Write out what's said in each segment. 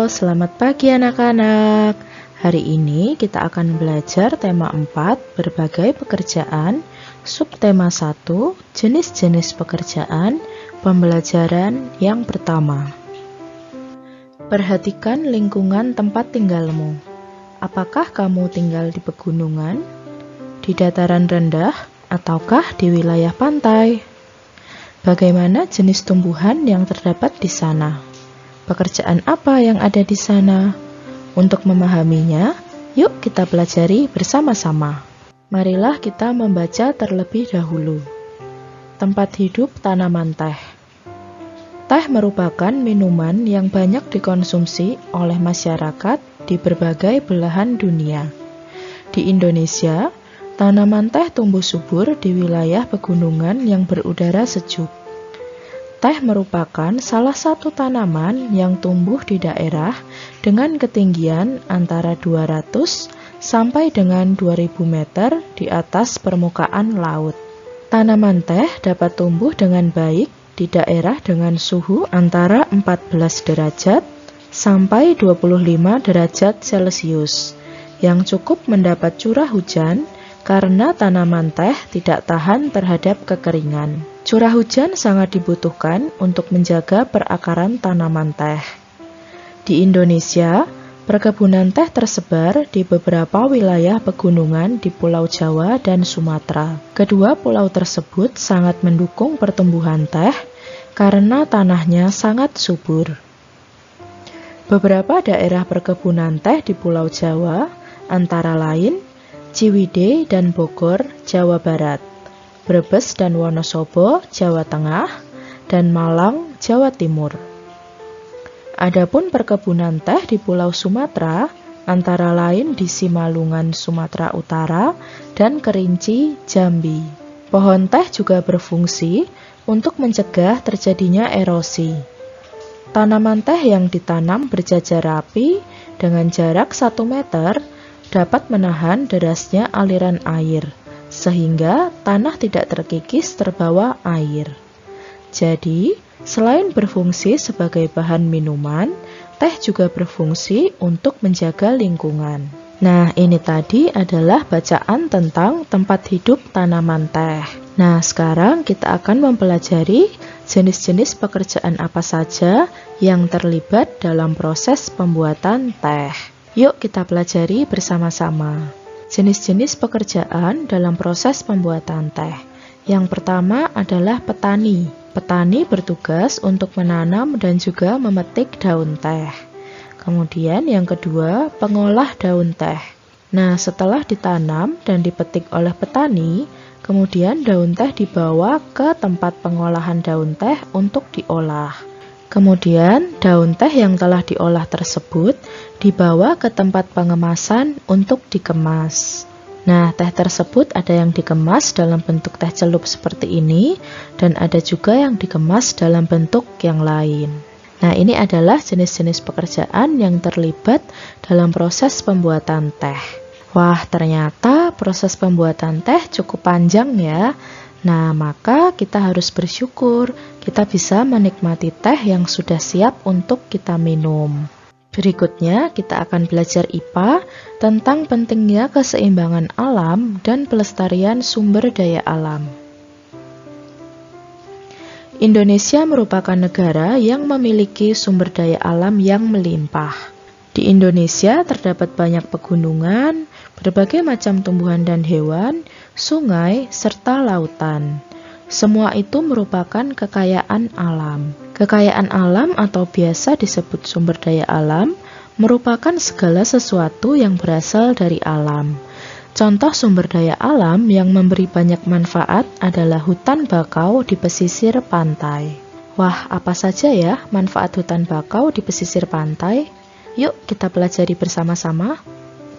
selamat pagi anak-anak. Hari ini kita akan belajar tema 4, berbagai pekerjaan, subtema 1, jenis-jenis pekerjaan, pembelajaran yang pertama. Perhatikan lingkungan tempat tinggalmu. Apakah kamu tinggal di pegunungan, di dataran rendah, ataukah di wilayah pantai? Bagaimana jenis tumbuhan yang terdapat di sana? Pekerjaan apa yang ada di sana? Untuk memahaminya, yuk kita pelajari bersama-sama. Marilah kita membaca terlebih dahulu. Tempat hidup tanaman teh. Teh merupakan minuman yang banyak dikonsumsi oleh masyarakat di berbagai belahan dunia. Di Indonesia, tanaman teh tumbuh subur di wilayah pegunungan yang berudara sejuk. Teh merupakan salah satu tanaman yang tumbuh di daerah dengan ketinggian antara 200 sampai dengan 2000 meter di atas permukaan laut. Tanaman teh dapat tumbuh dengan baik di daerah dengan suhu antara 14 derajat sampai 25 derajat Celcius, yang cukup mendapat curah hujan karena tanaman teh tidak tahan terhadap kekeringan. Curah hujan sangat dibutuhkan untuk menjaga perakaran tanaman teh. Di Indonesia, perkebunan teh tersebar di beberapa wilayah pegunungan di Pulau Jawa dan Sumatera. Kedua pulau tersebut sangat mendukung pertumbuhan teh karena tanahnya sangat subur. Beberapa daerah perkebunan teh di Pulau Jawa antara lain Ciwidey dan Bogor, Jawa Barat, Brebes dan Wonosobo, Jawa Tengah, dan Malang, Jawa Timur. Adapun perkebunan teh di Pulau Sumatera, antara lain di Simalungun, Sumatera Utara, dan Kerinci, Jambi. Pohon teh juga berfungsi untuk mencegah terjadinya erosi. Tanaman teh yang ditanam berjajar rapi dengan jarak 1 meter dapat menahan derasnya aliran air, sehingga tanah tidak terkikis terbawa air. Jadi, selain berfungsi sebagai bahan minuman, teh juga berfungsi untuk menjaga lingkungan. Nah, ini tadi adalah bacaan tentang tempat hidup tanaman teh. Nah, sekarang kita akan mempelajari jenis-jenis pekerjaan apa saja yang terlibat dalam proses pembuatan teh. Yuk kita pelajari bersama-sama. Jenis-jenis pekerjaan dalam proses pembuatan teh. Yang pertama adalah petani. Petani bertugas untuk menanam dan juga memetik daun teh. Kemudian yang kedua, pengolah daun teh. Nah, setelah ditanam dan dipetik oleh petani, kemudian daun teh dibawa ke tempat pengolahan daun teh untuk diolah. Kemudian, daun teh yang telah diolah tersebut dibawa ke tempat pengemasan untuk dikemas. Nah, teh tersebut ada yang dikemas dalam bentuk teh celup seperti ini, dan ada juga yang dikemas dalam bentuk yang lain. Nah, ini adalah jenis-jenis pekerjaan yang terlibat dalam proses pembuatan teh. Wah, ternyata proses pembuatan teh cukup panjang ya. Nah, maka kita harus bersyukur kita bisa menikmati teh yang sudah siap untuk kita minum. Berikutnya, kita akan belajar IPA tentang pentingnya keseimbangan alam dan pelestarian sumber daya alam. Indonesia merupakan negara yang memiliki sumber daya alam yang melimpah. Di Indonesia terdapat banyak pegunungan, berbagai macam tumbuhan dan hewan, sungai, serta lautan. Semua itu merupakan kekayaan alam. Kekayaan alam atau biasa disebut sumber daya alam merupakan segala sesuatu yang berasal dari alam. Contoh sumber daya alam yang memberi banyak manfaat adalah hutan bakau di pesisir pantai. Wah, apa saja ya manfaat hutan bakau di pesisir pantai? Yuk kita pelajari bersama-sama.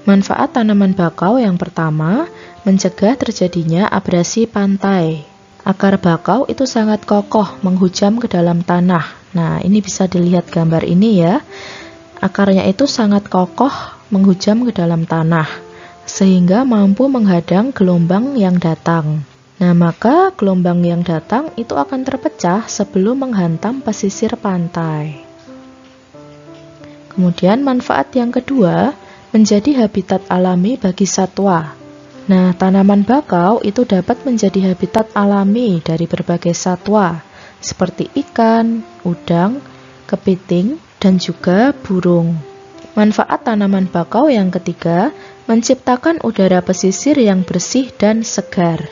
Manfaat tanaman bakau yang pertama, mencegah terjadinya abrasi pantai. Akar bakau itu sangat kokoh menghujam ke dalam tanah. Nah, ini bisa dilihat gambar ini ya. Akarnya itu sangat kokoh menghujam ke dalam tanah, sehingga mampu menghadang gelombang yang datang. Nah, maka gelombang yang datang itu akan terpecah sebelum menghantam pesisir pantai. Kemudian manfaat yang kedua, menjadi habitat alami bagi satwa. Nah, tanaman bakau itu dapat menjadi habitat alami dari berbagai satwa, seperti ikan, udang, kepiting, dan juga burung. Manfaat tanaman bakau yang ketiga, menciptakan udara pesisir yang bersih dan segar.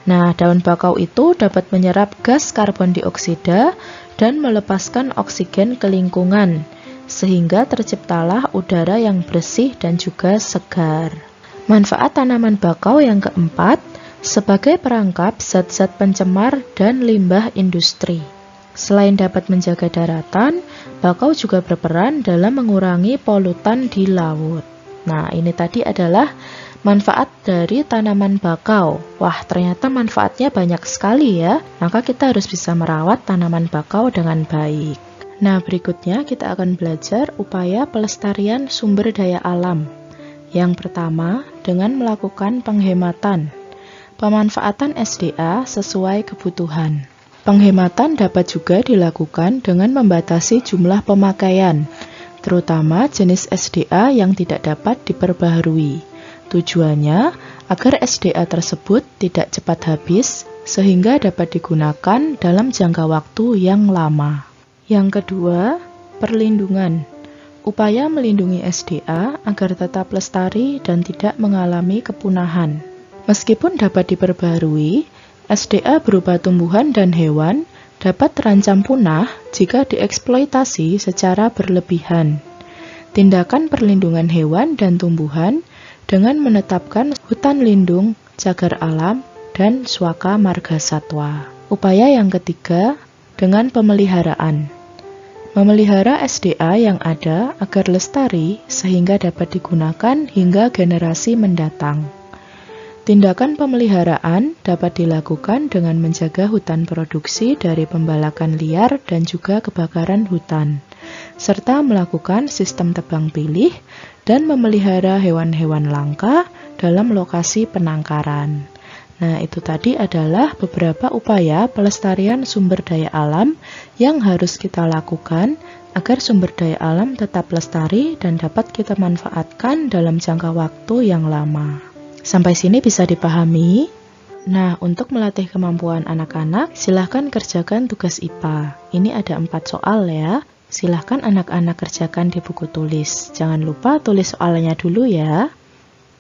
Nah, daun bakau itu dapat menyerap gas karbon dioksida dan melepaskan oksigen ke lingkungan, sehingga terciptalah udara yang bersih dan juga segar. Manfaat tanaman bakau yang keempat, sebagai perangkap zat-zat pencemar dan limbah industri. Selain dapat menjaga daratan, bakau juga berperan dalam mengurangi polutan di laut. Nah, ini tadi adalah manfaat dari tanaman bakau. Wah, ternyata manfaatnya banyak sekali ya. Maka kita harus bisa merawat tanaman bakau dengan baik. Nah, berikutnya kita akan belajar upaya pelestarian sumber daya alam. Yang pertama, dengan melakukan penghematan. Pemanfaatan SDA sesuai kebutuhan. Penghematan dapat juga dilakukan dengan membatasi jumlah pemakaian, terutama jenis SDA yang tidak dapat diperbaharui. Tujuannya agar SDA tersebut tidak cepat habis, sehingga dapat digunakan dalam jangka waktu yang lama. Yang kedua, perlindungan. Upaya melindungi SDA agar tetap lestari dan tidak mengalami kepunahan. Meskipun dapat diperbaharui, SDA berupa tumbuhan dan hewan dapat terancam punah jika dieksploitasi secara berlebihan. Tindakan perlindungan hewan dan tumbuhan dengan menetapkan hutan lindung, cagar alam, dan swaka marga satwa. Upaya yang ketiga, dengan pemeliharaan. Memelihara SDA yang ada agar lestari sehingga dapat digunakan hingga generasi mendatang. Tindakan pemeliharaan dapat dilakukan dengan menjaga hutan produksi dari pembalakan liar dan juga kebakaran hutan, serta melakukan sistem tebang pilih dan memelihara hewan-hewan langka dalam lokasi penangkaran. Nah, itu tadi adalah beberapa upaya pelestarian sumber daya alam yang harus kita lakukan agar sumber daya alam tetap lestari dan dapat kita manfaatkan dalam jangka waktu yang lama. Sampai sini bisa dipahami? Nah, untuk melatih kemampuan anak-anak, silahkan kerjakan tugas IPA. Ini ada 4 soal ya. Silahkan anak-anak kerjakan di buku tulis. Jangan lupa tulis soalnya dulu ya.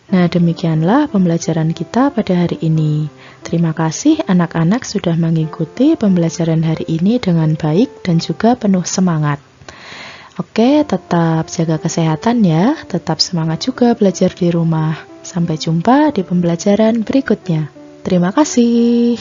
Nah, demikianlah pembelajaran kita pada hari ini. Terima kasih anak-anak sudah mengikuti pembelajaran hari ini dengan baik dan juga penuh semangat. Oke, tetap jaga kesehatan ya. Tetap semangat juga belajar di rumah. Sampai jumpa di pembelajaran berikutnya. Terima kasih.